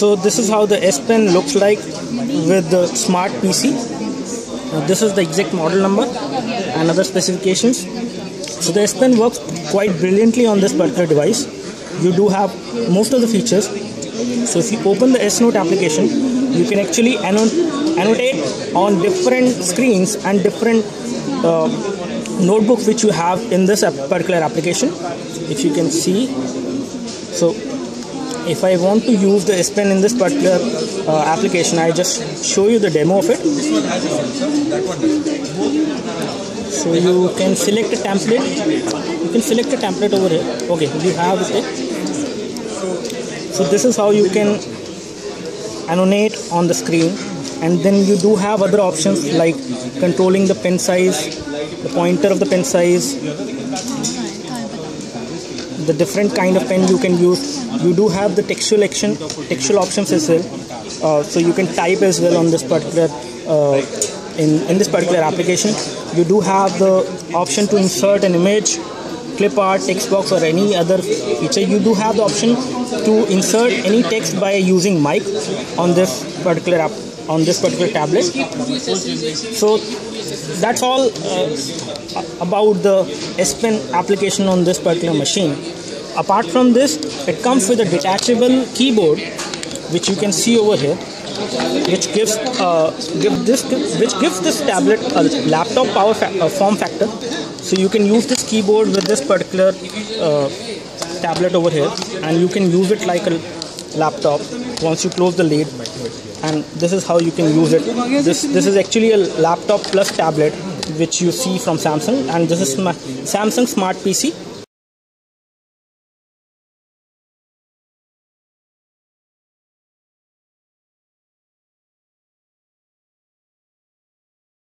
So this is how the S Pen looks like with the smart PC. This is the exact model number and other specifications. So the S Pen works quite brilliantly on this particular device. You do have most of the features. So if you open the S Note application, you can actually annotate on different screens and different notebooks which you have in this particular application. If you can see, so if I want to use the S Pen in this particular application, I just show you the demo of it. So you can select a template. You can select a template over here. Okay, you have it. So this is how you can annotate on the screen, and then you do have other options like controlling the pen size, the pointer of the pen size, the different kind of pen you can use. You do have the textual options as well, so you can type as well on this particular in this particular application. You do have the option to insert an image, clip art, text box, or any other feature. You do have the option to insert any text by using mic on this particular app, on this particular tablet. So that's all about the S Pen application on this particular machine. Apart from this, it comes with a detachable keyboard, which you can see over here, which gives this tablet a laptop form factor. So you can use this keyboard with this particular tablet over here, and you can use it like a laptop once you close the lid. And this is how you can use it. This is actually a laptop plus tablet which you see from Samsung, and this is my Samsung Smart PC.